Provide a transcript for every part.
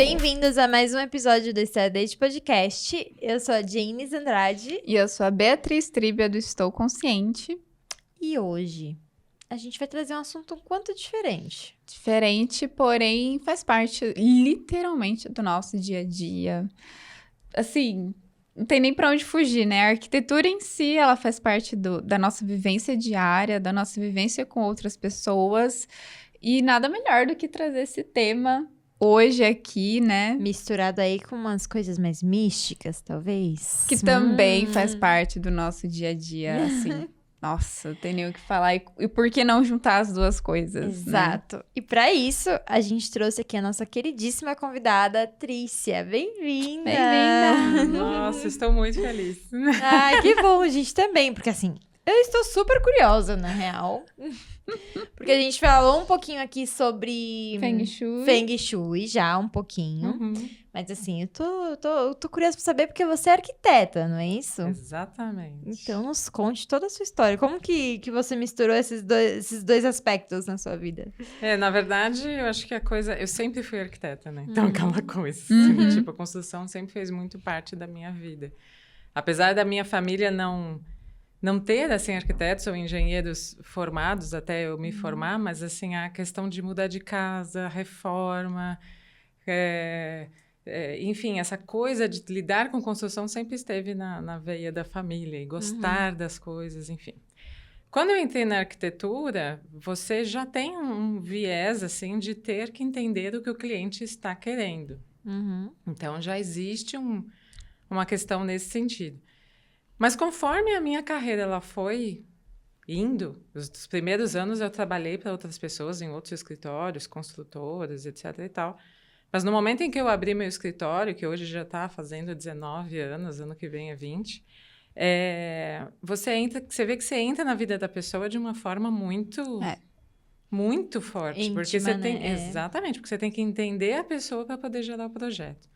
Bem-vindos a mais um episódio do Estadete Podcast. Eu sou a Janis Andrade. E eu sou a Beatriz Tribia do Estou Consciente. E hoje a gente vai trazer um assunto um quanto diferente. Diferente, porém faz parte literalmente do nosso dia a dia. Assim, não tem nem pra onde fugir, né? A arquitetura em si, ela faz parte da nossa vivência diária, da nossa vivência com outras pessoas. E nada melhor do que trazer esse tema hoje aqui, né? Misturado aí com umas coisas mais místicas, talvez. Que também faz parte do nosso dia a dia, assim. Nossa, não tem nem o que falar. E por que não juntar as duas coisas? Exato. Né? E para isso, a gente trouxe aqui a nossa queridíssima convidada, Trícia. Bem-vinda! Bem-vinda! Nossa, estou muito feliz. Ai, que bom, a gente também, porque assim, eu estou super curiosa, na real. Porque a gente falou um pouquinho aqui sobre Feng Shui já, um pouquinho. Uhum. Mas assim, eu tô curiosa pra saber porque você é arquiteta, não é isso? Exatamente. Então nos conte toda a sua história. Como que você misturou esses dois aspectos na sua vida? Na verdade, eu acho que eu sempre fui arquiteta, né? Então, aquela coisa, Uhum. assim, tipo, a construção sempre fez muito parte da minha vida. Apesar da minha família não ter, assim, arquitetos ou engenheiros formados até eu me formar, mas, assim, a questão de mudar de casa, reforma, enfim, essa coisa de lidar com construção sempre esteve na veia da família e gostar das coisas, enfim. Quando eu entrei na arquitetura, você já tem um viés, assim, de ter que entender o que o cliente está querendo. Uhum. Então, já existe uma questão nesse sentido. Mas conforme a minha carreira ela foi indo, os primeiros anos eu trabalhei para outras pessoas em outros escritórios, construtoras, etc. e tal. Mas no momento em que eu abri meu escritório, que hoje já está fazendo 19 anos, ano que vem é 20, você vê que você entra na vida da pessoa de uma forma muito forte. Íntima, porque você tem, né? exatamente, porque você tem que entender a pessoa para poder gerar o projeto.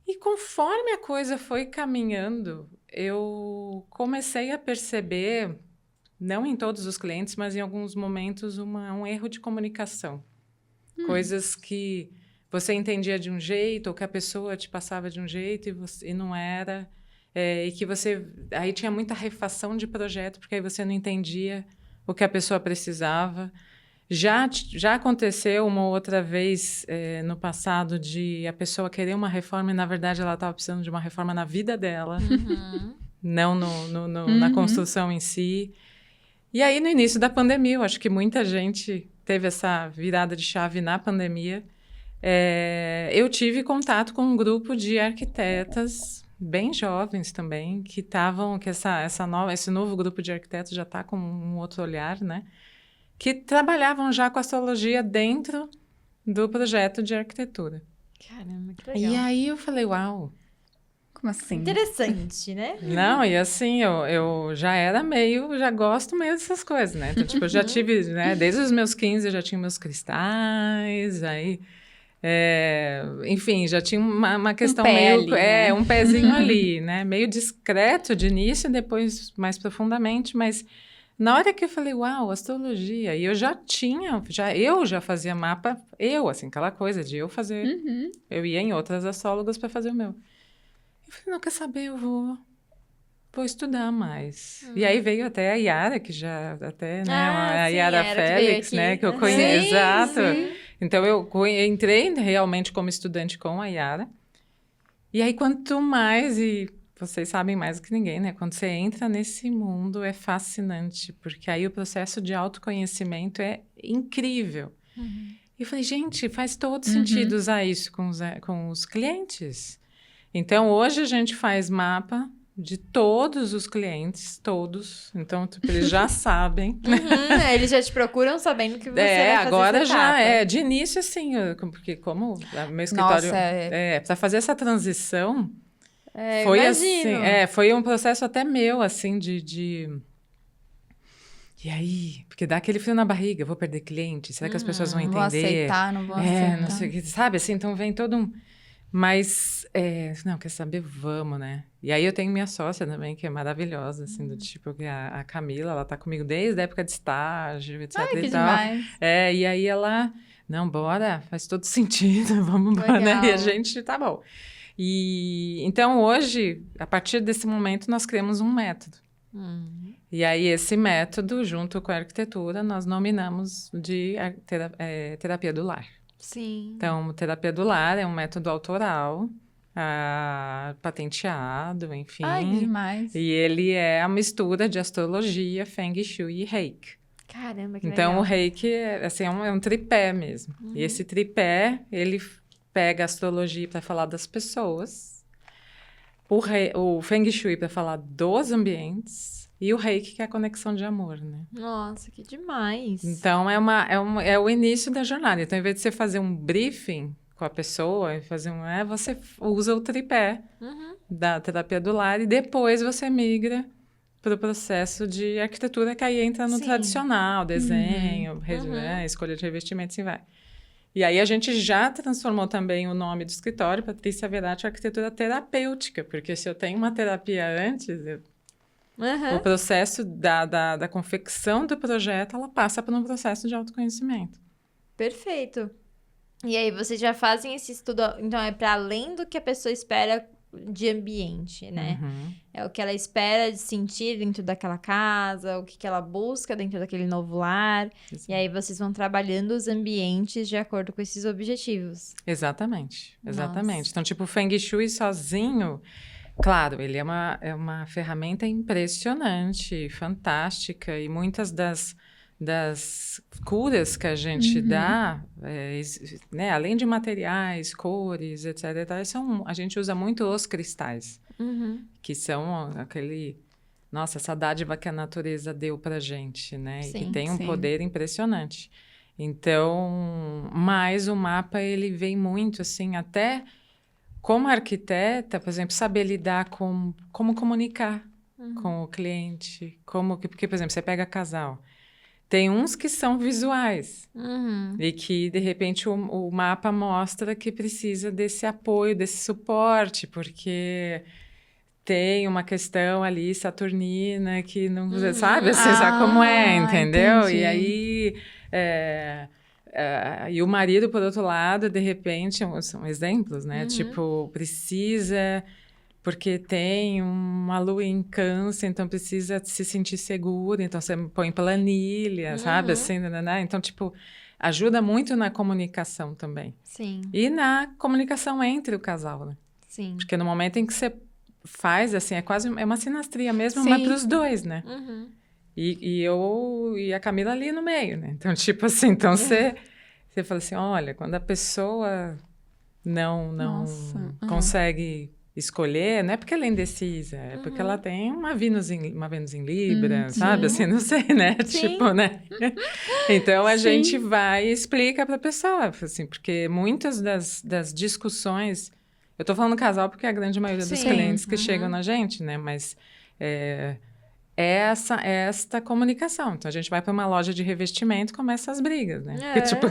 E conforme a coisa foi caminhando, eu comecei a perceber, não em todos os clientes, mas em alguns momentos, um erro de comunicação. Coisas que você entendia de um jeito, ou que a pessoa te passava de um jeito e não era. E que aí tinha muita refação de projeto, porque aí você não entendia o que a pessoa precisava. Já aconteceu uma outra vez no passado de a pessoa querer uma reforma e, na verdade, ela estava precisando de uma reforma na vida dela, não na construção em si. E aí, no início da pandemia, eu acho que muita gente teve essa virada de chave na pandemia. Eu tive contato com um grupo de arquitetas bem jovens também, que estavam, esse novo grupo de arquitetos já está com um outro olhar, né? Que trabalhavam já com astrologia dentro do projeto de arquitetura. Caramba, que legal. E aí eu falei, uau. Como assim? Interessante, né? Não, e assim, eu já gosto meio dessas coisas, né? Então, tipo, eu já tive, né? Desde os meus 15 eu já tinha meus cristais, aí... enfim, já tinha uma questão meio... ali, né? Um pezinho ali, né? Meio discreto de início, depois mais profundamente, mas... Na hora que eu falei, uau, astrologia, e eu já fazia mapa, assim, aquela coisa de eu fazer, eu ia em outras astrólogas para fazer o meu. Eu falei, não, quer saber, eu vou estudar mais. E aí veio até a Yara, que já até, né, a Yara Félix, né, que eu conheço, exato. Sim. Então, eu entrei realmente como estudante com a Yara, e aí quanto mais, e vocês sabem mais do que ninguém, né? Quando você entra nesse mundo, é fascinante, porque aí o processo de autoconhecimento é incrível. E eu falei, gente, faz todo sentido usar isso com os clientes. Então, hoje a gente faz mapa de todos os clientes, todos. Então, tipo, eles já sabem. Eles já te procuram sabendo que você vai fazer agora essa já etapa. de início, assim, porque como meu escritório... Nossa, para fazer essa transição... Foi assim, foi um processo até meu, assim, de... E aí? Porque dá aquele frio na barriga, vou perder cliente, será que as pessoas vão entender? Vão aceitar, não vão aceitar. Não sei o que, sabe? Assim, então vem todo um... Mas, não, quer saber? Vamos, né? E aí eu tenho minha sócia também, que é maravilhosa, assim, do tipo, que a Camila, ela tá comigo desde a época de estágio, etc. Ai, que e tal. demais. E aí ela Não, bora, faz todo sentido, vamos embora, né? E a gente, tá bom. E então, hoje, a partir desse momento, nós criamos um método. E aí, esse método, junto com a arquitetura, nós nominamos de terapia do lar. Sim. Então, terapia do lar é um método autoral, patenteado, enfim. Ai, que demais. E ele é a mistura de astrologia, Feng Shui e Reiki. Caramba, que então, legal. O Reiki é um tripé mesmo. E esse tripé, ele pega a astrologia para falar das pessoas, o Feng Shui para falar dos ambientes e o Reiki, que é a conexão de amor, né? Nossa, que demais. Então, é o início da jornada. Então, em vez de você fazer um briefing com a pessoa, você usa o tripé da terapia do lar e depois você migra para o processo de arquitetura, que aí entra no tradicional, desenho, escolha de revestimento, assim vai. E aí a gente já transformou também o nome do escritório, Patrícia Verratti, arquitetura terapêutica, porque se eu tenho uma terapia antes, o processo da confecção do projeto, ela passa por um processo de autoconhecimento. Perfeito. E aí vocês já fazem esse estudo, então é para além do que a pessoa espera de ambiente, né? É o que ela espera de sentir dentro daquela casa, o que ela busca dentro daquele novo lar. Exato. E aí vocês vão trabalhando os ambientes de acordo com esses objetivos. Exatamente. Então, tipo, o Feng Shui sozinho, claro, ele é uma ferramenta impressionante, fantástica, e muitas das curas que a gente dá, né, além de materiais, cores, etc., a gente usa muito os cristais, que são essa dádiva que a natureza deu pra gente, né? Sim, e que tem um poder impressionante. Então, mas o mapa, ele vem muito, assim, até como arquiteta, por exemplo, saber lidar com como comunicar com o cliente, porque, por exemplo, você pega casal, tem uns que são visuais e que, de repente, o mapa mostra que precisa desse apoio, desse suporte, porque tem uma questão ali saturnina que não... Sabe? Assim, sabe como é, entendeu? Entendi. E aí... e o marido, por outro lado, de repente, são exemplos, né? Tipo, precisa... Porque tem uma lua em câncer, então precisa se sentir segura. Então, você põe planilha, sabe? Assim, né? Então, tipo, ajuda muito na comunicação também. Sim. E na comunicação entre o casal, né? Sim. Porque no momento em que você faz, assim, é uma sinastria mesmo, mas para os dois, né? E eu e a Camila ali no meio, né? Então, tipo assim, você fala assim, olha, quando a pessoa não consegue... escolher, não é porque ela é indecisa, é porque ela tem uma Vênus em Libra, sabe? Assim, não sei, né? Sim. Tipo, né? Então, a gente vai e explica para a pessoa, assim, porque muitas das discussões... Eu tô falando casal porque é a grande maioria dos clientes que chegam na gente, né? Mas é esta comunicação. Então, a gente vai para uma loja de revestimento e começa as brigas, né? Porque, tipo...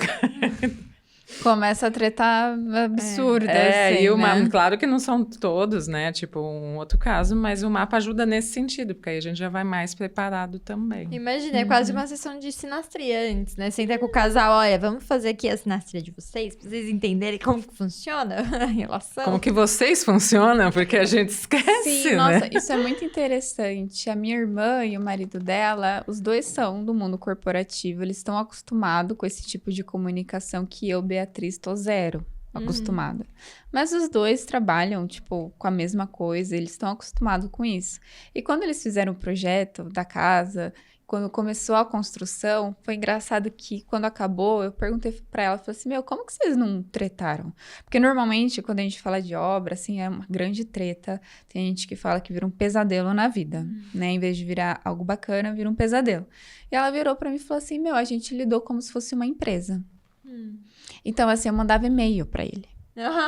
Começa a tretar absurda, assim, e né? Claro que não são todos, né? Tipo, um outro caso, mas o mapa ajuda nesse sentido, porque aí a gente já vai mais preparado também. Imagina, é quase uma sessão de sinastria antes, né? Você entra com o casal, olha, vamos fazer aqui a sinastria de vocês, pra vocês entenderem como que funciona a relação. Como que vocês funcionam, porque a gente esquece, Sim, né? nossa, isso é muito interessante. A minha irmã e o marido dela, os dois são do mundo corporativo, eles estão acostumados com esse tipo de comunicação que eu, Beatriz, tô zero acostumada. Mas os dois trabalham, tipo, com a mesma coisa, eles estão acostumados com isso. E quando eles fizeram o projeto da casa, quando começou a construção, foi engraçado que quando acabou, eu perguntei pra ela, falei assim, como que vocês não tretaram? Porque normalmente, quando a gente fala de obra, assim, é uma grande treta. Tem gente que fala que vira um pesadelo na vida, né? Em vez de virar algo bacana, vira um pesadelo. E ela virou pra mim e falou assim, a gente lidou como se fosse uma empresa. Então, assim, eu mandava e-mail pra ele.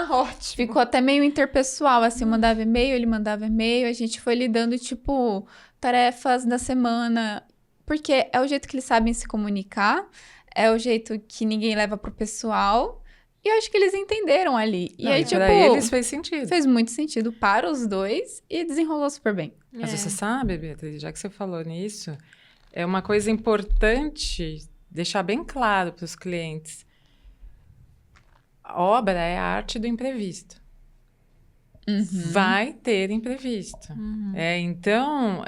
Ótimo. Ficou até meio interpessoal, assim, eu mandava e-mail, ele mandava e-mail, a gente foi lidando, tipo, tarefas da semana, porque é o jeito que eles sabem se comunicar, é o jeito que ninguém leva pro pessoal, e eu acho que eles entenderam ali. E aí, tipo, pra eles fez sentido. Fez muito sentido para os dois e desenrolou super bem. Mas você sabe, Beatriz, já que você falou nisso, é uma coisa importante deixar bem claro para os clientes. a obra é a arte do imprevisto. Vai ter imprevisto. Então,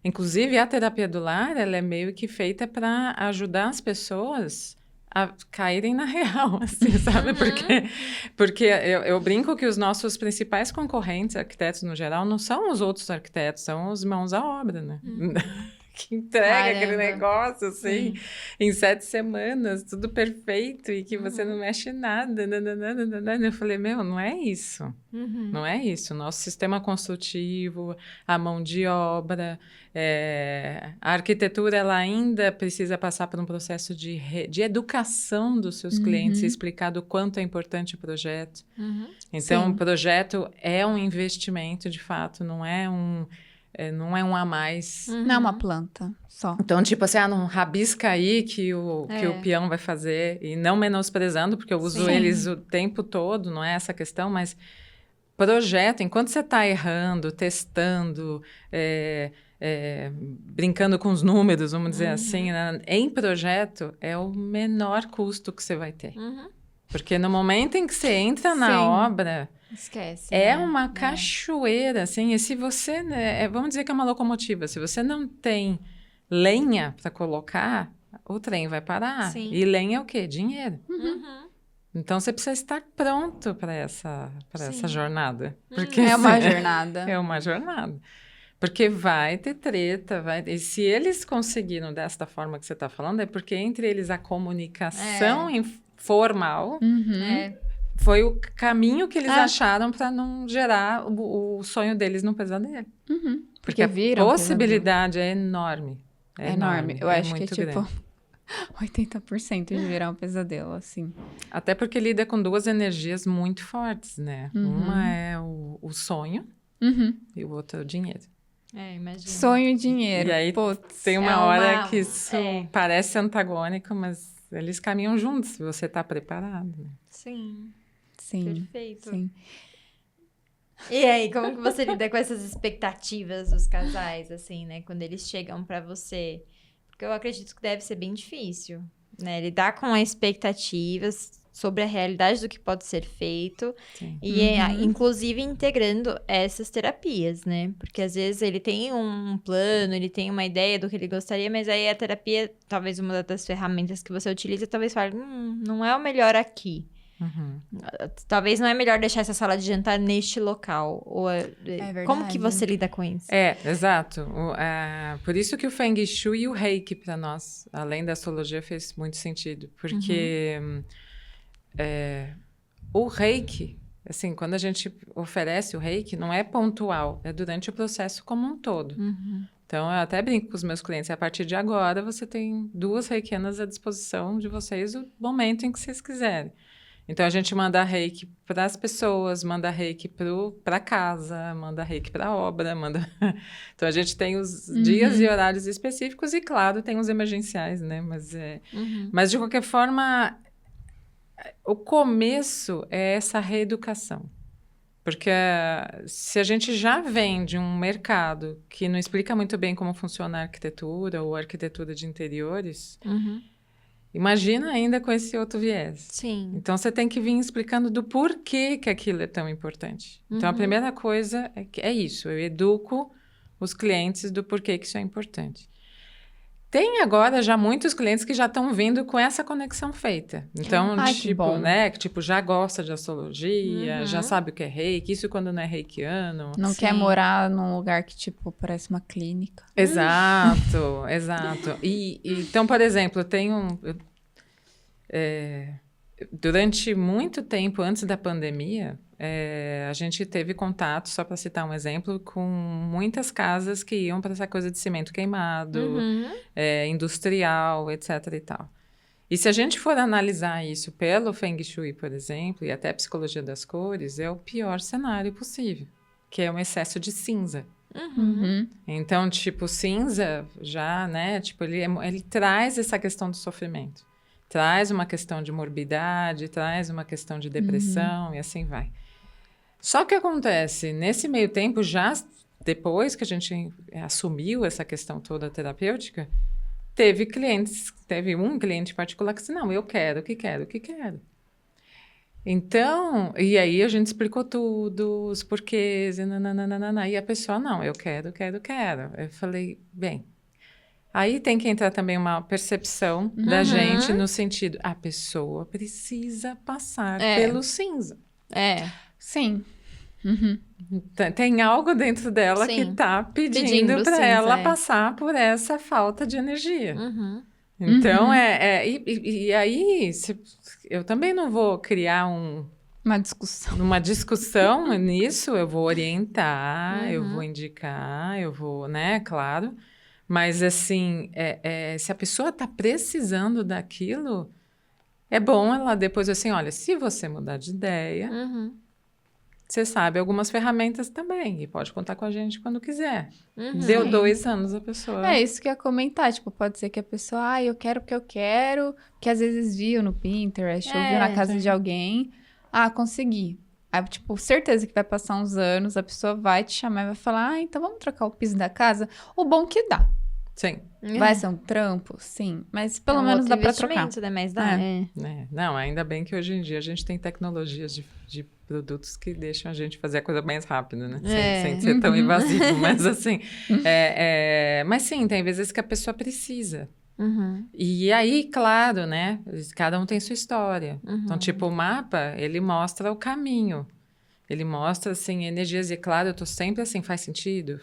inclusive, a terapia do lar, ela é meio que feita para ajudar as pessoas a caírem na real, assim, sabe? Porque eu brinco que os nossos principais concorrentes, arquitetos no geral, não são os outros arquitetos, são os mãos à obra, né? Que entrega aquele negócio, assim, em 7 semanas, tudo perfeito, e que você não mexe nada. Eu falei, não é isso. Não é isso. Nosso sistema construtivo, a mão de obra, a arquitetura, ela ainda precisa passar por um processo de educação dos seus clientes, explicar do quanto é importante o projeto. Então, o projeto é um investimento, de fato, não é um a mais. Não é uma planta só. Então, tipo assim, não rabisca aí que o peão vai fazer. E não menosprezando, porque eu uso eles o tempo todo, não é essa questão, mas projeto, enquanto você está errando, testando, brincando com os números, vamos dizer assim, né? Em projeto, é o menor custo que você vai ter. Porque no momento em que você entra na obra... Esquece. É uma cachoeira, assim, e se você, vamos dizer que é uma locomotiva, se você não tem lenha para colocar, o trem vai parar. Sim. E lenha é o quê? Dinheiro. Então, você precisa estar pronto para essa jornada. Porque, é uma jornada. É uma jornada. Porque vai ter treta, e se eles conseguiram desta forma que você está falando, é porque entre eles a comunicação informal... Foi o caminho que eles acharam para não gerar o sonho deles no pesadelo. Porque a possibilidade é enorme. É enorme. Eu acho que é tipo 80% de virar um pesadelo, assim. Até porque lida com 2 energias muito fortes, né? Uma é o sonho e o outro é o dinheiro. Imagina. Sonho e dinheiro. E aí tem uma hora que isso parece antagônico, mas eles caminham juntos, se você está preparado. Sim. Perfeito. Sim. E aí, como que você lida com essas expectativas dos casais, assim, né? Quando eles chegam pra você? Porque eu acredito que deve ser bem difícil, né? Lidar com expectativas sobre a realidade do que pode ser feito. Sim. E, inclusive, integrando essas terapias, né? Porque, às vezes, ele tem um plano, ele tem uma ideia do que ele gostaria, mas aí a terapia, talvez uma das ferramentas que você utiliza, talvez fale, não é o melhor aqui. Talvez não é melhor deixar essa sala de jantar neste local. Ou como que você lida com isso? Exato. Por isso que o Feng Shui e o Reiki, para nós, além da astrologia, fez muito sentido. Porque o Reiki, assim, quando a gente oferece o Reiki, não é pontual, é durante o processo como um todo. Então, eu até brinco com os meus clientes, a partir de agora, você tem 2 reikianas à disposição de vocês, o momento em que vocês quiserem. Então, a gente manda reiki para as pessoas, manda reiki para casa, manda reiki para a obra, Então, a gente tem os dias e horários específicos e, claro, tem os emergenciais, né? Mas, de qualquer forma, o começo é essa reeducação. Porque se a gente já vem de um mercado que não explica muito bem como funciona a arquitetura ou a arquitetura de interiores... Imagina ainda com esse outro viés. Sim. Então, você tem que vir explicando do porquê que aquilo é tão importante. Então, a primeira coisa é isso. Eu educo os clientes do porquê que isso é importante. Tem agora já muitos clientes que já estão vindo com essa conexão feita. Então, que já gosta de astrologia, já sabe o que é reiki, isso quando não é reikiano. Não quer morar num lugar que, parece uma clínica. Exato, exato. Então, por exemplo, durante muito tempo antes da pandemia, a gente teve contato, só para citar um exemplo, com muitas casas que iam para essa coisa de cimento queimado, industrial, etc. e tal. E se a gente for analisar isso pelo Feng Shui, por exemplo, e até a psicologia das cores, é o pior cenário possível, que é um excesso de cinza. Então, cinza já, né? Ele traz essa questão do sofrimento. Traz uma questão de morbidade, traz uma questão de depressão e assim vai. Só que acontece, nesse meio tempo, já depois que a gente assumiu essa questão toda terapêutica, teve um cliente particular que disse, não, eu quero o que quero. Então, e aí a gente explicou tudo, os porquês, e nananana, e a pessoa, não, eu quero. Eu falei, bem, aí tem que entrar também uma percepção da gente no sentido, a pessoa precisa passar pelo cinza. Sim. Tem algo dentro dela que está pedindo para ela passar por essa falta de energia. Então, e aí, eu também não vou criar uma discussão nisso, eu vou orientar, eu vou indicar, eu vou, né, claro. Mas, assim, se a pessoa está precisando daquilo, é bom ela depois, assim, olha, se você mudar de ideia, você sabe algumas ferramentas também, e pode contar com a gente quando quiser. Deu 2 anos a pessoa... É isso que eu ia comentar, tipo, pode ser que a pessoa, eu quero porque eu quero, que às vezes viu no Pinterest, ou viu na casa de alguém, consegui. Aí, tipo, certeza que vai passar uns anos, a pessoa vai te chamar e vai falar, então vamos trocar o piso da casa? O bom que dá. Sim. Vai ser um trampo? Sim. Mas pelo menos dá pra trocar. Né? Mas dá. Não, ainda bem que hoje em dia a gente tem tecnologias de produtos que deixam a gente fazer a coisa mais rápido, né? Sem ser tão invasivo. Mas assim, mas sim, tem vezes que a pessoa precisa. E aí, claro, né? Cada um tem sua história. Então, tipo, o mapa, ele mostra o caminho. Ele mostra, assim, energias. E claro, eu tô sempre assim, faz sentido,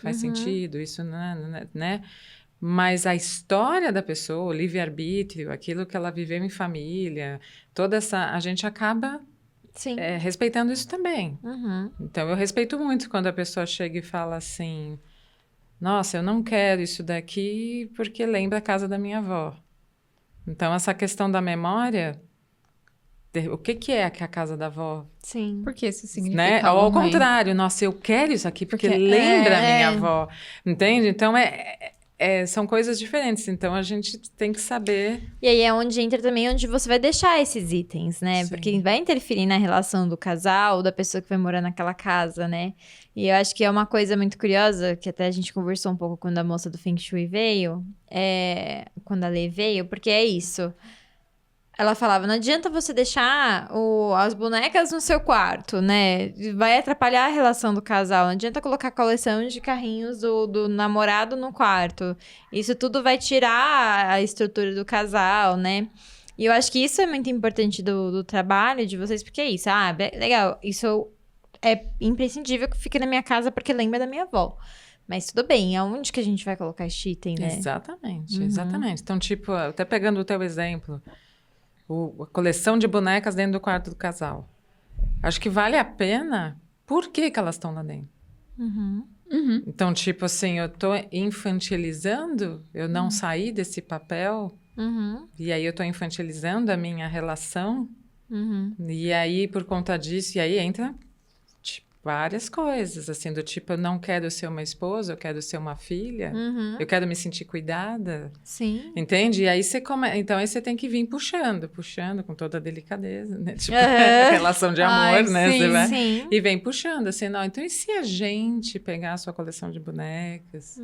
isso, né? Mas a história da pessoa, o livre-arbítrio, aquilo que ela viveu em família, a gente acaba respeitando isso também. Então, eu respeito muito quando a pessoa chega e fala assim, nossa, eu não quero isso daqui porque lembra a casa da minha avó. Então, essa questão da memória, o que é a casa da avó? Sim. Porque isso significa né? Ou ao contrário, nossa, eu quero isso aqui porque lembra a minha avó. Entende? Então, são coisas diferentes, então a gente tem que saber... E aí é onde entra também onde você vai deixar esses itens, né? Sim. Porque vai interferir na relação do casal, da pessoa que vai morar naquela casa, né? E eu acho que é uma coisa muito curiosa, que até a gente conversou um pouco quando a moça do Feng Shui veio, quando a Lê veio, porque é isso... Ela falava, não adianta você deixar as bonecas no seu quarto, né? Vai atrapalhar a relação do casal. Não adianta colocar coleção de carrinhos do namorado no quarto. Isso tudo vai tirar a estrutura do casal, né? E eu acho que isso é muito importante do trabalho de vocês, porque é isso. Legal, isso é imprescindível que fique na minha casa porque lembra da minha avó. Mas tudo bem, aonde que a gente vai colocar esse item, né? Exatamente, exatamente. Então, tipo, até pegando o teu exemplo... a coleção de bonecas dentro do quarto do casal. Acho que vale a pena. Por que elas estão lá dentro? Então, tipo assim, eu tô infantilizando, eu não saí desse papel, e aí eu tô infantilizando a minha relação, e aí, por conta disso, e aí entra várias coisas, assim, do tipo, eu não quero ser uma esposa, eu quero ser uma filha, eu quero me sentir cuidada. Sim. Entende? E aí então aí você tem que vir puxando com toda a delicadeza, né? Tipo, relação de amor, né? Sim, você vai, sim. e vem puxando, assim, não, então e se a gente pegar a sua coleção de bonecas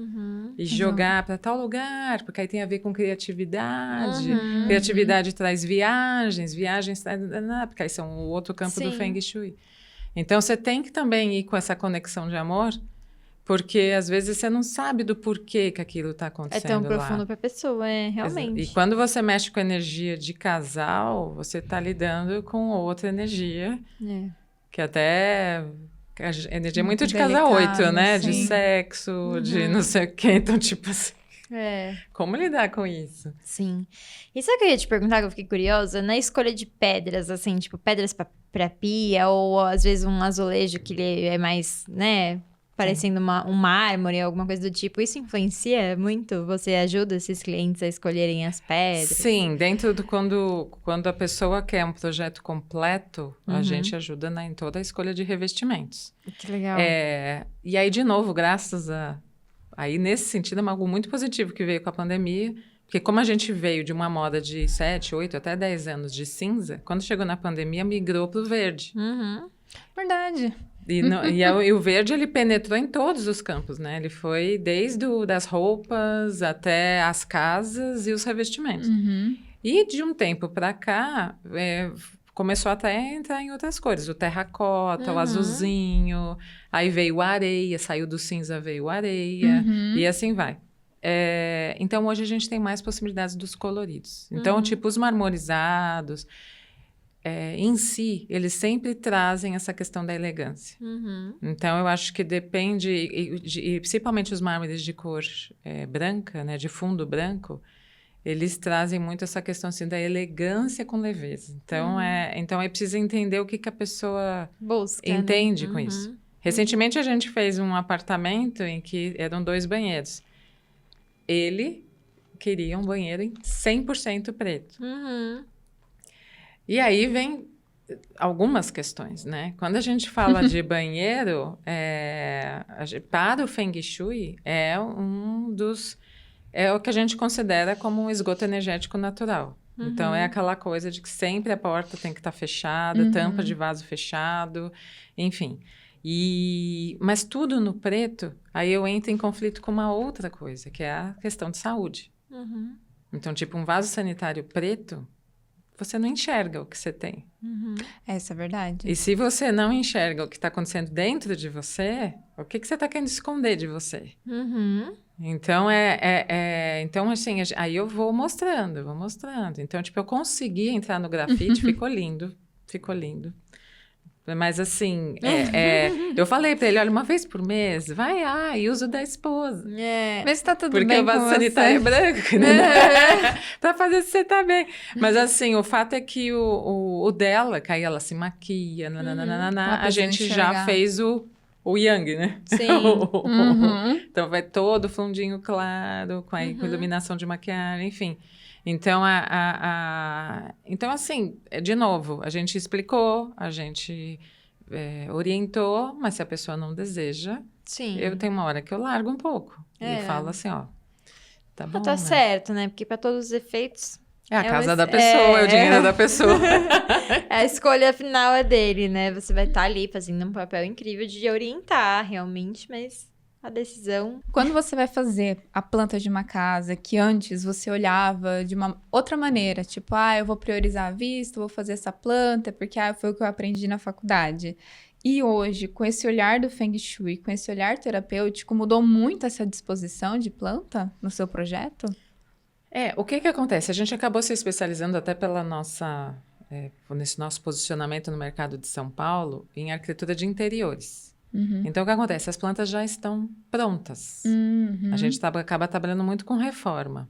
e jogar para tal lugar? Porque aí tem a ver com criatividade. Criatividade traz viagens traz... Porque aí são o outro campo do Feng Shui. Então, você tem que também ir com essa conexão de amor, porque às vezes você não sabe do porquê que aquilo está acontecendo lá. É tão profundo para a pessoa, realmente. E quando você mexe com energia de casal, você está lidando com outra energia, que até... A energia muito de casal 8, né? Sim. De sexo, de não sei o quê. Então, tipo assim... Como lidar com isso? Sim. E sabe o que eu ia te perguntar, que eu fiquei curiosa? Na escolha de pedras, assim, tipo, pedras pra pia, ou às vezes um azulejo que ele é mais, né, parecendo um mármore, alguma coisa do tipo. Isso influencia muito? Você ajuda esses clientes a escolherem as pedras? Sim, dentro do quando a pessoa quer um projeto completo, a gente ajuda em toda a escolha de revestimentos. Que legal. E aí, de novo, graças a... Aí, nesse sentido, é algo muito positivo que veio com a pandemia, porque como a gente veio de uma moda de 7, 8, até 10 anos de cinza, quando chegou na pandemia, migrou para o verde. Verdade. E o verde, ele penetrou em todos os campos, né? Ele foi desde das roupas até as casas e os revestimentos. E de um tempo para cá, começou até a entrar em outras cores. O terracota, o azulzinho, aí veio a areia, saiu do cinza, veio a areia, e assim vai. Então, hoje a gente tem mais possibilidades dos coloridos. Então, tipo, os marmorizados, em si, eles sempre trazem essa questão da elegância. Então, eu acho que depende, e principalmente os mármores de cor branca, né, de fundo branco, eles trazem muito essa questão assim, da elegância com leveza. Então, então é preciso entender o que a pessoa busca, entende né? com isso. Recentemente, a gente fez um apartamento em que eram 2 banheiros. Ele queria um banheiro em 100% preto. E aí vem algumas questões, né? Quando a gente fala de banheiro, para o Feng Shui, é o que a gente considera como um esgoto energético natural. Então, é aquela coisa de que sempre a porta tem que estar fechada, tampa de vaso fechado, enfim. Mas tudo no preto, aí eu entro em conflito com uma outra coisa, que é a questão de saúde. Então, tipo, um vaso sanitário preto, você não enxerga o que você tem. Essa é verdade. E se você não enxerga o que está acontecendo dentro de você, o que você está querendo esconder de você? Então, então, assim, aí eu vou mostrando. Então, tipo, eu consegui entrar no grafite, ficou lindo. Mas, assim, eu falei pra ele, olha, uma vez por mês, vai lá e usa o da esposa. Vê se tá tudo Porque bem o vaso com sanitário é você. branco, né? Pra fazer se você tá bem. Mas, assim, o fato é que o dela, que aí ela se maquia, Ela a gente já enxergar. fez o yang, né? Sim. Então, vai todo fundinho claro, com iluminação de maquiagem, enfim. Então, então, assim, de novo, a gente explicou, a gente orientou, mas se a pessoa não deseja, Sim. eu tenho uma hora que eu largo um pouco. E falo assim, ó, tá bom, Tá né? certo, né? Porque para todos os efeitos... É a casa da pessoa, é o dinheiro da pessoa. A escolha final é dele, né? Você vai estar ali fazendo um papel incrível de orientar, realmente, mas a decisão... Quando você vai fazer a planta de uma casa que antes você olhava de uma outra maneira, tipo, eu vou priorizar a vista, vou fazer essa planta, porque foi o que eu aprendi na faculdade. E hoje, com esse olhar do Feng Shui, com esse olhar terapêutico, mudou muito essa disposição de planta no seu projeto? O que acontece? A gente acabou se especializando até pela nesse nosso posicionamento no mercado de São Paulo em arquitetura de interiores. Então, o que acontece? As plantas já estão prontas. A gente acaba trabalhando muito com reforma.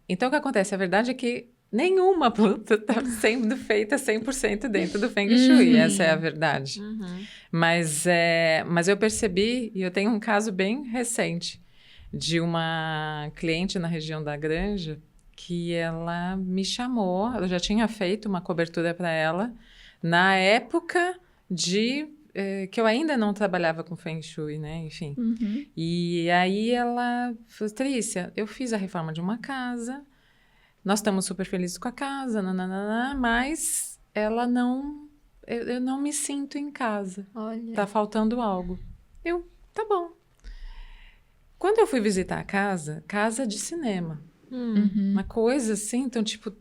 Então, o que acontece? A verdade é que nenhuma planta está sendo feita 100% dentro do Feng Shui. Essa é a verdade. Mas eu percebi, e eu tenho um caso bem recente, de uma cliente na região da Granja, que ela me chamou, eu já tinha feito uma cobertura para ela, na época que eu ainda não trabalhava com Feng Shui, né? Enfim. E aí ela falou, Trícia, eu fiz a reforma de uma casa, nós estamos super felizes com a casa, mas ela eu não me sinto em casa. Olha. Tá faltando algo. Tá bom. Quando eu fui visitar a casa de cinema. Uma coisa assim, então, tipo,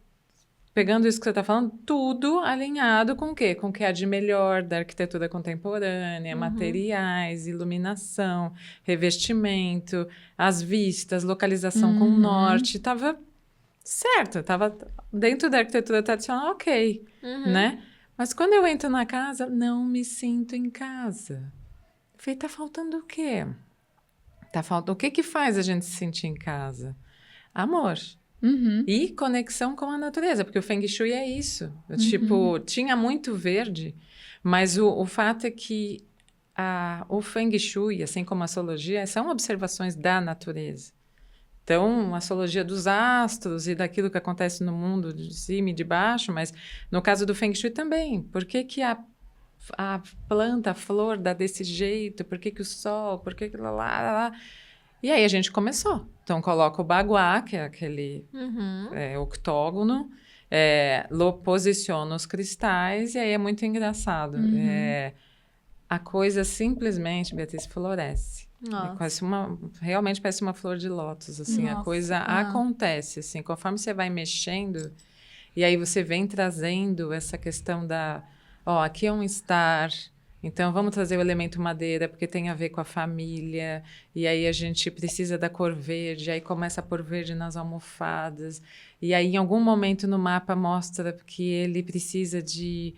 pegando isso que você tá falando, tudo alinhado com o quê? Com o que há de melhor da arquitetura contemporânea, materiais, iluminação, revestimento, as vistas, localização com o norte. Tava certo, tava dentro da arquitetura tradicional, ok, né? Mas quando eu entro na casa, não me sinto em casa. Eu falei, tá faltando o quê? O que faz a gente se sentir em casa? Amor. E conexão com a natureza, porque o Feng Shui é isso. Tipo, tinha muito verde, mas o fato é que o Feng Shui, assim como a astrologia, são observações da natureza. Então, a astrologia dos astros e daquilo que acontece no mundo de cima e de baixo, mas no caso do Feng Shui também. Por que a planta, a flor dá desse jeito? Por que o sol? Por que lá? E aí a gente começou. Então, coloca o baguá, que é aquele octógono, posiciona os cristais, e aí é muito engraçado. A coisa simplesmente, Beatriz, floresce. Realmente parece uma flor de lótus, assim. Nossa, a coisa acontece, assim, conforme você vai mexendo. E aí você vem trazendo essa questão aqui é um estar, então vamos trazer o elemento madeira, porque tem a ver com a família, e aí a gente precisa da cor verde, aí começa a pôr verde nas almofadas, e aí em algum momento no mapa mostra que ele precisa de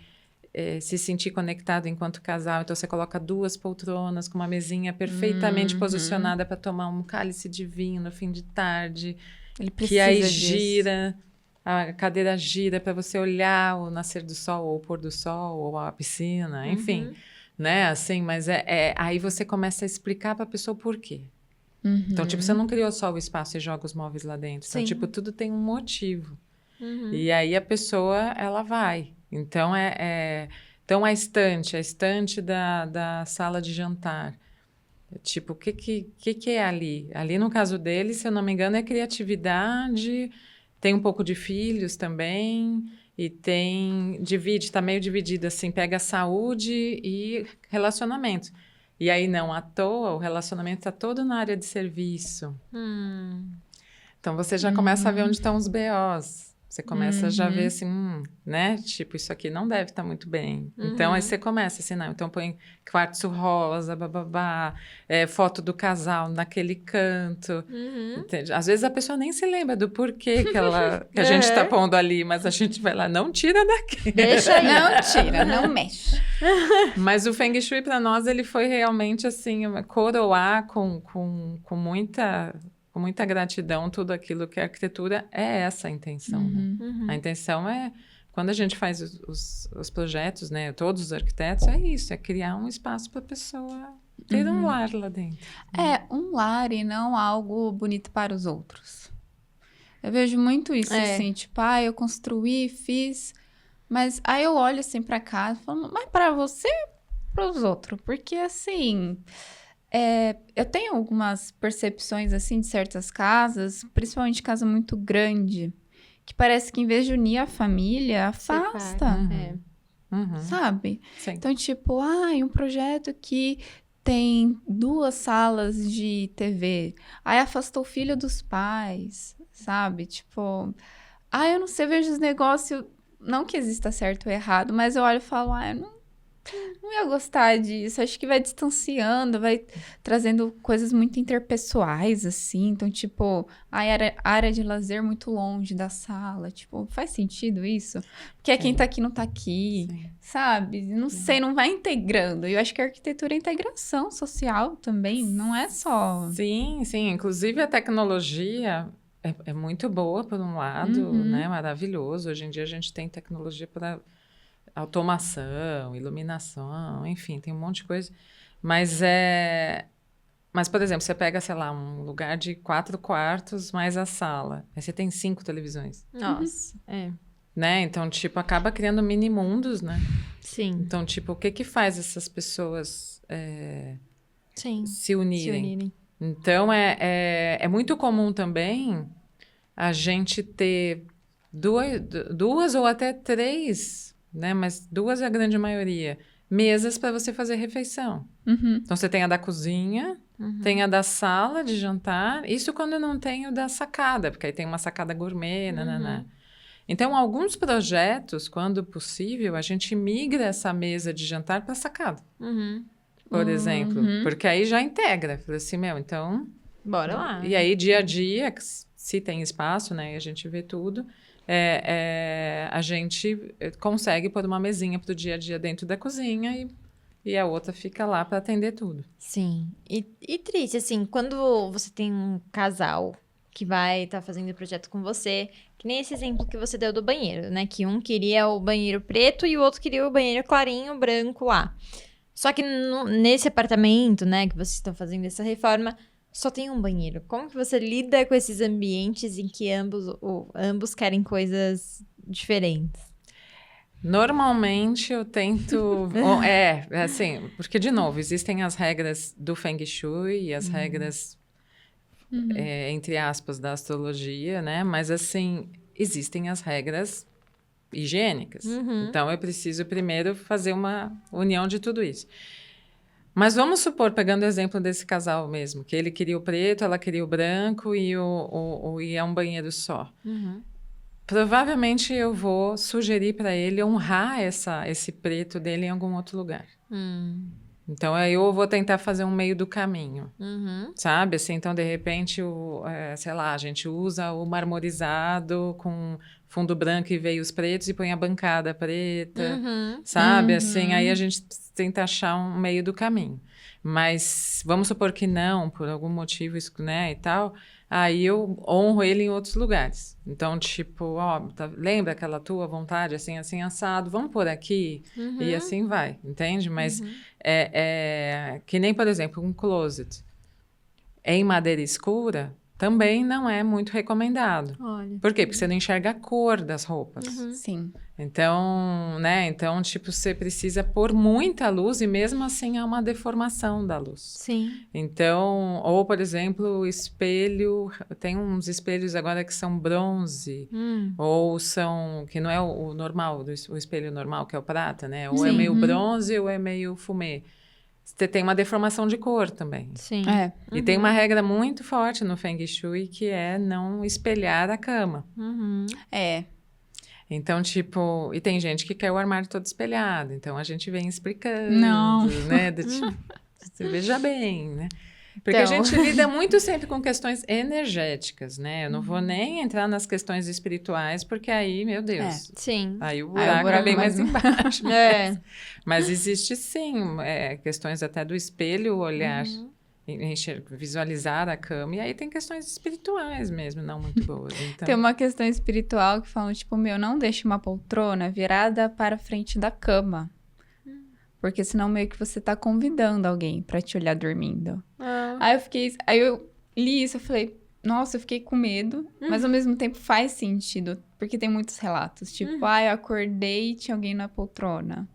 se sentir conectado enquanto casal, então você coloca 2 poltronas com uma mesinha perfeitamente posicionada para tomar um cálice de vinho no fim de tarde, Ele precisa que aí disso. gira, a cadeira gira para você olhar o nascer do sol, ou o pôr do sol, ou a piscina, enfim, né, assim, mas aí você começa a explicar para a pessoa o porquê. Então, tipo, você não criou só o espaço e joga os móveis lá dentro, então, tipo, tudo tem um motivo. E aí a pessoa, ela vai. Então, então a estante da sala de jantar. Tipo, o que é ali? Ali, no caso dele, se eu não me engano, é criatividade, tem um pouco de filhos também, e tá meio dividido, assim, pega saúde e relacionamento. E aí, não à toa, o relacionamento está todo na área de serviço. Então, você já começa a ver onde estão os BOs. Você começa a já ver assim, né? Tipo, isso aqui não deve estar muito bem. Então, aí você começa assim, não. Então, põe quartzo rosa, bababá, foto do casal naquele canto. Entende? Às vezes a pessoa nem se lembra do porquê que a gente está pondo ali, mas a gente vai lá, não tira daqui. Deixa aí. Não tira, não mexe. Mas o Feng Shui, para nós, ele foi realmente assim, coroar com muita gratidão tudo aquilo que a arquitetura é essa a intenção. Né? A intenção é, quando a gente faz os projetos, né, todos os arquitetos, é isso, é criar um espaço para a pessoa ter um lar lá dentro. É, um lar e não algo bonito para os outros. Eu vejo muito isso, assim, tipo, eu construí, fiz, mas aí eu olho assim para casa e falo, mas para você para os outros? Porque, assim... eu tenho algumas percepções, assim, de certas casas, principalmente casa muito grande, que parece que em vez de unir a família, afasta, sabe? Sim. Então, tipo, um projeto que tem 2 salas de TV, aí afastou o filho dos pais, sabe? Tipo, eu não sei, eu vejo os negócios, não que exista certo ou errado, mas eu olho e falo, eu não ia gostar disso. Acho que vai distanciando, vai trazendo coisas muito interpessoais, assim. Então, tipo, a área de lazer muito longe da sala. Tipo, faz sentido isso? Porque quem tá aqui não tá aqui, sabe? Não sei, não vai integrando. E eu acho que a arquitetura é integração social também, não é só... Sim. Inclusive, a tecnologia é muito boa, por um lado, né? Maravilhoso. Hoje em dia, a gente tem tecnologia para... automação, iluminação, enfim, tem um monte de coisa. Mas, por exemplo, você pega, sei lá, um lugar de 4 quartos mais a sala. Aí você tem 5 televisões. Nossa, Né? Então, tipo, acaba criando mini mundos, né? Sim. Então, tipo, o que faz essas pessoas Sim. se unirem? Então, é muito comum também a gente ter 2 ou até 3... né? Mas 2 é a grande maioria. Mesas para você fazer refeição. Então, você tem a da cozinha, tem a da sala de jantar. Isso quando não tem o da sacada, porque aí tem uma sacada gourmet, nananã. Então, alguns projetos, quando possível, a gente migra essa mesa de jantar para a sacada. Por exemplo. Porque aí já integra. Fala assim, então... Bora lá. E aí, dia a dia, se tem espaço, né? E a gente vê tudo... a gente consegue pôr uma mesinha para o dia a dia dentro da cozinha e a outra fica lá para atender tudo. Sim. E triste, assim, quando você tem um casal que vai estar fazendo o projeto com você, que nem esse exemplo que você deu do banheiro, né? Que um queria o banheiro preto e o outro queria o banheiro clarinho, branco lá. Só que nesse apartamento, né, que vocês estão fazendo essa reforma, só tem um banheiro. Como que você lida com esses ambientes em que ambos querem coisas diferentes? Normalmente eu tento... assim, porque, de novo, existem as regras do Feng Shui e as regras, entre aspas, da astrologia, né? Mas, assim, existem as regras higiênicas. Então, eu preciso primeiro fazer uma união de tudo isso. Mas vamos supor, pegando o exemplo desse casal mesmo, que ele queria o preto, ela queria o branco e é um banheiro só. provavelmente eu vou sugerir para ele honrar esse preto dele em algum outro lugar. Então, aí eu vou tentar fazer um meio do caminho, sabe? Assim, então, de repente, sei lá, a gente usa o marmorizado com fundo branco e veios pretos e põe a bancada preta, sabe? Assim, aí a gente tenta achar um meio do caminho. Mas vamos supor que não, por algum motivo, né, e tal, aí eu honro ele em outros lugares. Então, tipo, ó, lembra aquela tua vontade, assim, assim, assado, vamos por aqui? E assim vai, entende? Mas que nem, por exemplo, um closet em madeira escura também não é muito recomendado. Olha. Por quê? Porque você não enxerga a cor das roupas. Sim. Então, né? Então, tipo, você precisa pôr muita luz e mesmo assim há uma deformação da luz. Sim. Então, ou, por exemplo, o espelho... Tem uns espelhos agora que são bronze. Ou são... Que não é o normal, o espelho normal, que é o prata, né? Ou é meio bronze ou é meio fumê. Você tem uma deformação de cor também. Sim. E tem uma regra muito forte no Feng Shui, que é não espelhar a cama. Então, tipo... E tem gente que quer o armário todo espelhado. Então, a gente vem explicando, Não. né? Tipo, você veja bem, né? Porque a gente lida muito sempre com questões energéticas, né? Eu não vou nem entrar nas questões espirituais, porque aí, meu Deus... Sim. Aí o buraco é bem mais embaixo. Mas existe, sim, questões até do espelho, olhar... visualizar a cama, e aí tem questões espirituais mesmo, não muito boas. Então... Tem uma questão espiritual que falam, tipo, não deixe uma poltrona virada para a frente da cama. Porque senão meio que você tá convidando alguém pra te olhar dormindo. Aí eu li isso, eu falei, nossa, eu fiquei com medo, mas ao mesmo tempo faz sentido, porque tem muitos relatos, tipo, eu acordei e tinha alguém na poltrona.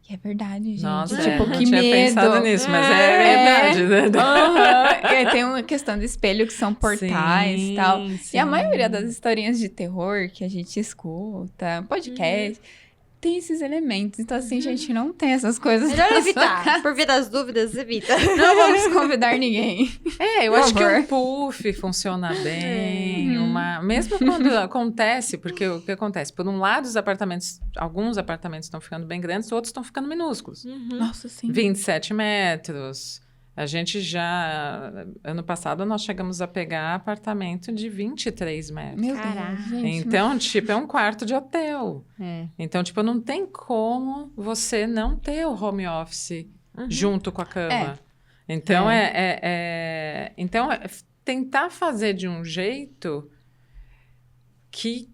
E é verdade, gente. Nossa, tipo, não que tinha medo. pensado nisso, mas é verdade, né? E tem uma questão do espelho, que são portais e tal. Sim. E a maioria das historinhas de terror que a gente escuta, podcast, tem esses elementos. Então, assim, gente, não tem essas coisas. Melhor evitar. Por via das dúvidas, evita. Não vamos convidar ninguém. Eu acho que um puff funciona bem. Mesmo quando acontece, porque o que acontece? Por um lado, alguns apartamentos estão ficando bem grandes, outros estão ficando minúsculos. Nossa, sim. 27 metros. A gente ano passado, nós chegamos a pegar apartamento de 23 metros. Meu Caraca. Deus, gente. Então, tipo, é um quarto de hotel. Então, tipo, não tem como você não ter o home office junto com a cama. Então, então, tentar fazer de um jeito que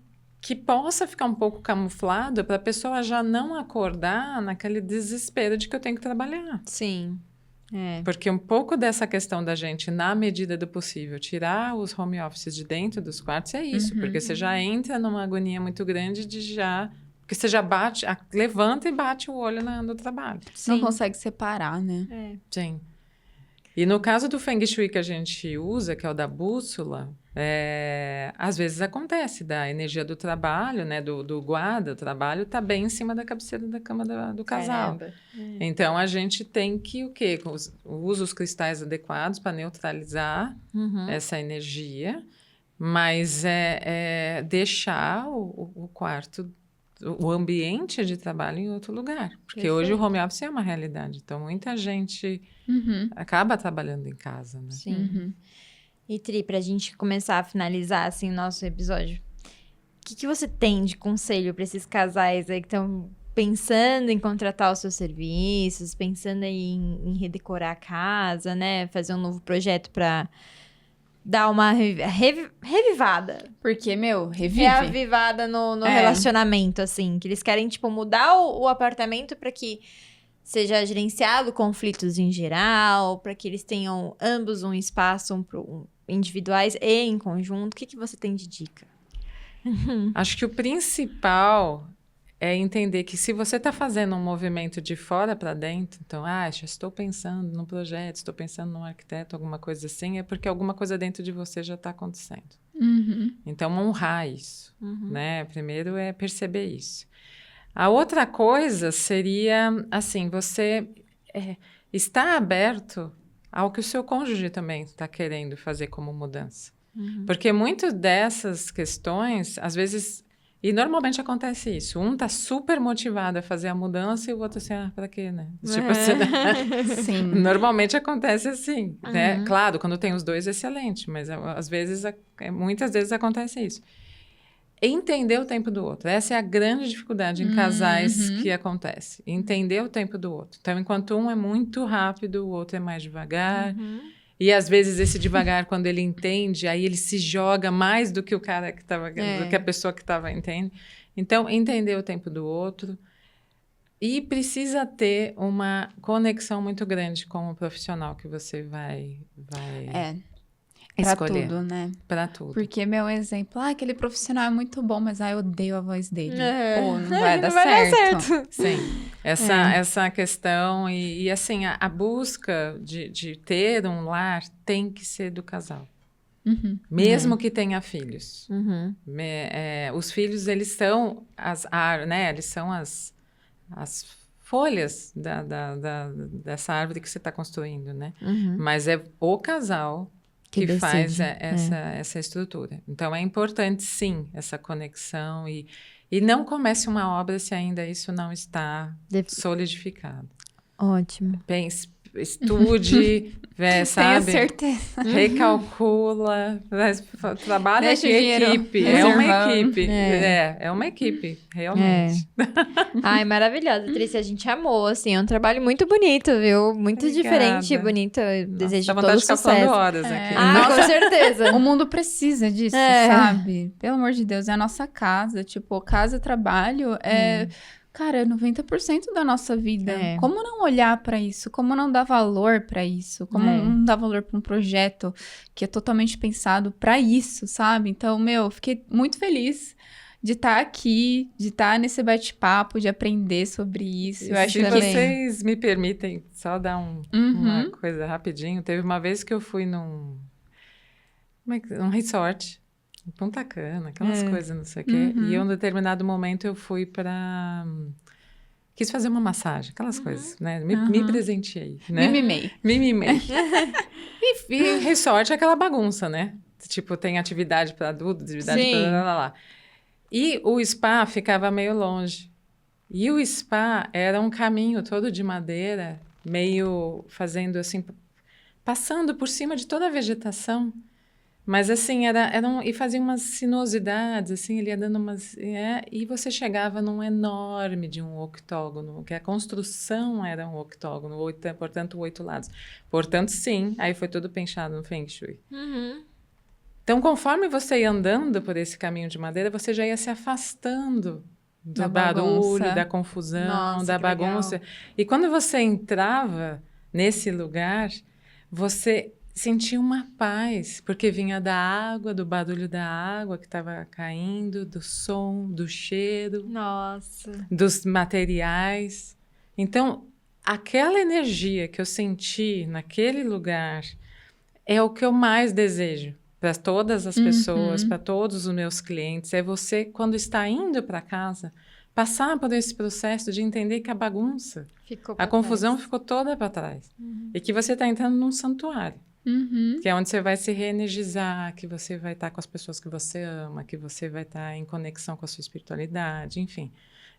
possa ficar um pouco camuflado para a pessoa já não acordar naquele desespero de que eu tenho que trabalhar. Sim. Porque um pouco dessa questão da gente, na medida do possível, tirar os home offices de dentro dos quartos é isso. Porque você já entra numa agonia muito grande porque você já levanta e bate o olho no trabalho. Não consegue separar, né? Sim. E no caso do Feng Shui que a gente usa, que é o da bússola, às vezes acontece da energia do trabalho, né, do guarda, o trabalho está bem em cima da cabeceira da cama do casal. Então, a gente tem que, o quê? Usa os cristais adequados para neutralizar essa energia, mas deixar o quarto, o ambiente de trabalho em outro lugar. Porque hoje o home office é uma realidade. Então, muita gente acaba trabalhando em casa, né? Sim. E Tri, pra gente começar a finalizar, assim, o nosso episódio, o que você tem de conselho para esses casais aí que estão pensando em contratar os seus serviços, pensando aí em redecorar a casa, né? Fazer um novo projeto para dar uma revivada. Porque, revive. Reavivada no relacionamento, assim. Que eles querem, tipo, mudar o apartamento para que seja gerenciado conflitos em geral, para que eles tenham ambos um espaço individuais e em conjunto. O que você tem de dica? Acho que o principal é entender que se você está fazendo um movimento de fora para dentro, então, já estou pensando num projeto, estou pensando num arquiteto, alguma coisa assim, é porque alguma coisa dentro de você já está acontecendo. Então, honrar isso, né? Primeiro é perceber isso. A outra coisa seria, assim, você está aberto ao que o seu cônjuge também está querendo fazer como mudança. Porque muitas dessas questões, às vezes, E normalmente acontece isso. Um tá super motivado a fazer a mudança e o outro assim, pra quê, né? Tipo assim, Sim. Normalmente acontece assim, né? Claro, quando tem os dois, excelente. Mas às vezes, muitas vezes acontece isso. Entender o tempo do outro. Essa é a grande dificuldade em casais que acontece. Entender o tempo do outro. Então, enquanto um é muito rápido, o outro é mais devagar. E às vezes esse devagar, quando ele entende, aí ele se joga mais do que o cara que estava, do que a pessoa que estava, entende? Então, entender o tempo do outro. E precisa ter uma conexão muito grande com o profissional que você vai escolher. Pra tudo, né? Pra tudo. Porque meu exemplo, aquele profissional é muito bom, mas eu odeio a voz dele. Pô, não vai dar certo. Sim, essa questão e assim, a busca de ter um lar tem que ser do casal. Mesmo que tenha filhos. Os filhos, eles são eles são as folhas dessa árvore que você está construindo, né? Mas é o casal que faz essa estrutura. Então, é importante, sim, essa conexão e não comece uma obra se ainda isso não está solidificado. Ótimo. Pense, estude, sabe? Tenho certeza. Recalcula, trabalha Deixa em o dinheiro equipe. É uma equipe. É uma equipe, realmente. Ai, maravilhosa, Trícia. A gente amou, assim. É um trabalho muito bonito, viu? Muito diferente e bonito. Eu desejo todo sucesso. Dá vontade de ficar falando horas aqui. Ah, com certeza. O mundo precisa disso, sabe? Pelo amor de Deus, é a nossa casa. Tipo, casa, trabalho, cara, 90% da nossa vida. Como não olhar pra isso? Como não dar valor pra isso? Como não dar valor pra um projeto que é totalmente pensado pra isso, sabe? Então, fiquei muito feliz de estar aqui, de estar nesse bate-papo, de aprender sobre isso. Eu acho Se vocês me permitem só dar uma coisa rapidinho. Teve uma vez que eu fui num resort, em Punta Cana, aquelas coisas, não sei o quê. E em um determinado momento eu fui quis fazer uma massagem, aquelas coisas, né? Me presenteei, né? Me mimei. E resort é aquela bagunça, né? Tipo, tem atividade para adulto, atividade para lá. E o spa ficava meio longe. E o spa era um caminho todo de madeira, meio fazendo assim, passando por cima de toda a vegetação. Mas assim, e fazia umas sinuosidades, assim, ele ia dando umas... e você chegava num enorme de um octógono, que a construção era um octógono, portanto, 8 lados. Portanto, sim, aí foi tudo pensado no Feng Shui. Então, conforme você ia andando por esse caminho de madeira, você já ia se afastando do barulho, da confusão, da bagunça. Legal. E quando você entrava nesse lugar, você... sentia uma paz, porque vinha da água, do barulho da água que estava caindo, do som, do cheiro, dos materiais. Então, aquela energia que eu senti naquele lugar é o que eu mais desejo para todas as pessoas, para todos os meus clientes. É você, quando está indo para casa, passar por esse processo de entender que a bagunça, a confusão ficou toda para trás. E que você está entrando num santuário. Que é onde você vai se reenergizar, que você vai estar com as pessoas que você ama, que você vai estar em conexão com a sua espiritualidade, enfim.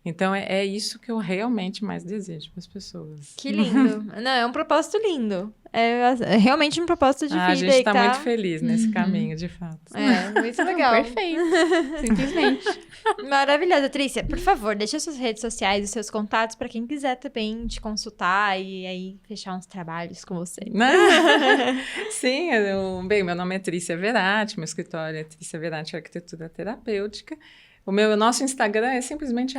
Então, é isso que eu realmente mais desejo para as pessoas. Que lindo. Não, é um propósito lindo. É realmente um propósito de vida. A gente está muito feliz nesse caminho, de fato. Muito legal. Perfeito. Simplesmente. Maravilhosa, Trícia. Por favor, deixa suas redes sociais e seus contatos para quem quiser também te consultar e aí fechar uns trabalhos com você. Sim, meu nome é Trícia Verati, meu escritório é Trícia Verati Arquitetura Terapêutica. O nosso Instagram é simplesmente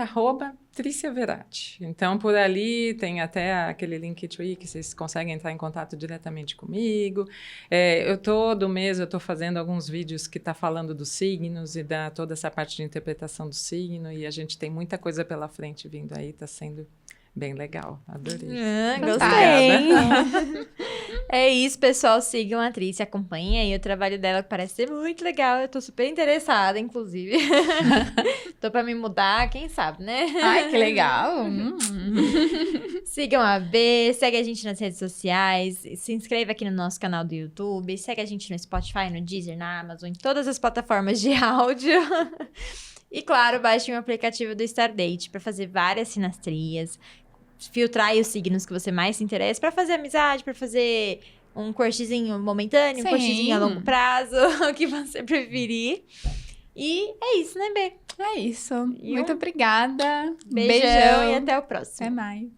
@TríciaVerati. Então, por ali tem até aquele Linktree que vocês conseguem entrar em contato diretamente comigo. Todo mês eu estou fazendo alguns vídeos que tá falando dos signos e toda essa parte de interpretação do signo. E a gente tem muita coisa pela frente vindo aí, está sendo bem legal. Adorei. Gostei. É isso, pessoal. Sigam a Trícia, acompanhem aí o trabalho dela, que parece ser muito legal. Eu tô super interessada, inclusive. Tô pra me mudar, quem sabe, né? Ai, que legal. Sigam a B, segue a gente nas redes sociais, se inscreva aqui no nosso canal do YouTube, segue a gente no Spotify, no Deezer, na Amazon, em todas as plataformas de áudio. E claro, baixem o aplicativo do Stardate para fazer várias sinastrias, filtrar aí os signos que você mais se interessa para fazer amizade, para fazer um courtezinho momentâneo, Sim. um courtezinho a longo prazo, o que você preferir. E é isso, né, Bê? É isso. E Muito obrigada. Beijão e até o próximo. Até mais.